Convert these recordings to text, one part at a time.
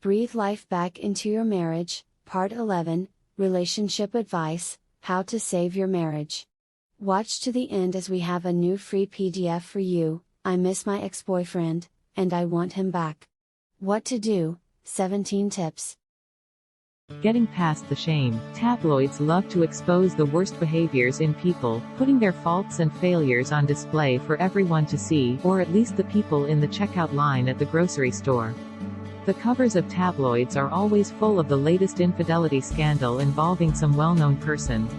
Breathe life back into your marriage, Part 11, Relationship Advice, How to Save Your Marriage. Watch to the end as we have a new free PDF for you, I miss my ex-boyfriend, and I want him back. What to do, 17 tips. Getting past the shame. Tabloids love to expose the worst behaviors in people, putting their faults and failures on display for everyone to see, or at least the people in the checkout line at the grocery store. The covers of tabloids are always full of the latest infidelity scandal involving some well-known person.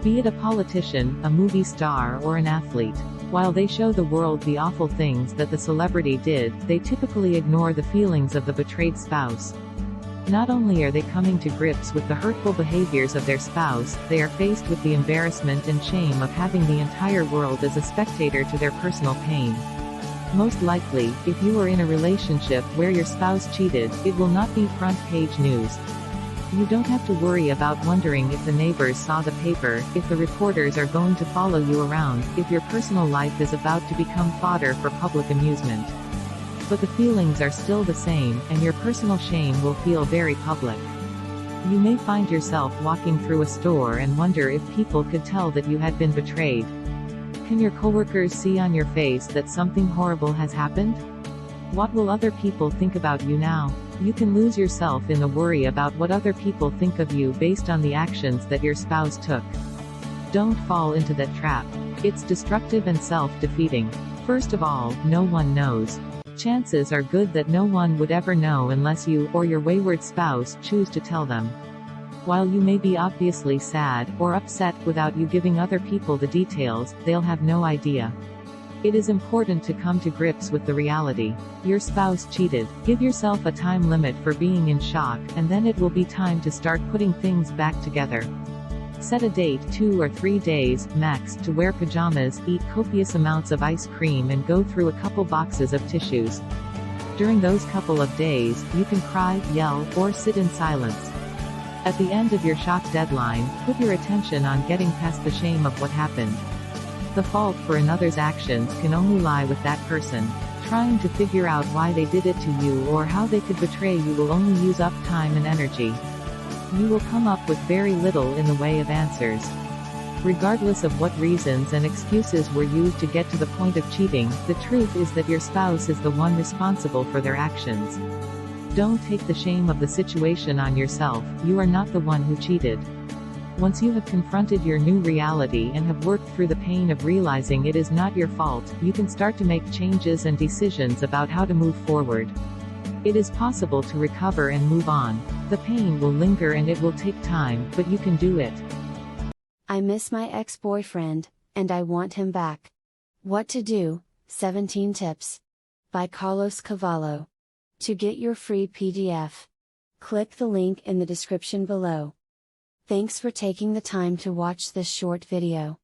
Be it a politician, a movie star, or an athlete. While they show the world the awful things that the celebrity did, they typically ignore the feelings of the betrayed spouse. Not only are they coming to grips with the hurtful behaviors of their spouse, they are faced with the embarrassment and shame of having the entire world as a spectator to their personal pain. Most likely, if you are in a relationship where your spouse cheated, it will not be front-page news. You don't have to worry about wondering if the neighbors saw the paper, if the reporters are going to follow you around, if your personal life is about to become fodder for public amusement. But the feelings are still the same, and your personal shame will feel very public. You may find yourself walking through a store and wonder if people could tell that you had been betrayed. Can your coworkers see on your face that something horrible has happened? What will other people think about you now? You can lose yourself in the worry about what other people think of you based on the actions that your spouse took. Don't fall into that trap. It's destructive and self-defeating. First of all, no one knows. Chances are good that no one would ever know unless you, or your wayward spouse, choose to tell them. While you may be obviously sad, or upset without you giving other people the details, they'll have no idea. It is important to come to grips with the reality. Your spouse cheated. Give yourself a time limit for being in shock, and then it will be time to start putting things back together. Set a date, 2 or 3 days, max, to wear pajamas, eat copious amounts of ice cream and go through a couple boxes of tissues. During those couple of days, you can cry, yell, or sit in silence. At the end of your shock deadline, put your attention on getting past the shame of what happened. The fault for another's actions can only lie with that person. Trying to figure out why they did it to you or how they could betray you will only use up time and energy. You will come up with very little in the way of answers. Regardless of what reasons and excuses were used to get to the point of cheating, the truth is that your spouse is the one responsible for their actions. Don't take the shame of the situation on yourself, you are not the one who cheated. Once you have confronted your new reality and have worked through the pain of realizing it is not your fault, you can start to make changes and decisions about how to move forward. It is possible to recover and move on. The pain will linger and it will take time, but you can do it. I miss my ex-boyfriend, and I want him back. What to do, 17 tips. By Carlos Cavallo. To get your free PDF, click the link in the description below. Thanks for taking the time to watch this short video.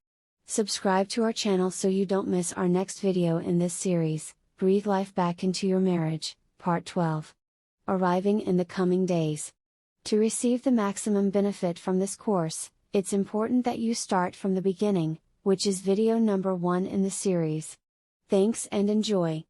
Subscribe to our channel so you don't miss our next video in this series, Breathe Life Back into Your Marriage, Part 12. Arriving in the coming days. To receive the maximum benefit from this course, it's important that you start from the beginning, which is video number 1 in the series. Thanks and enjoy.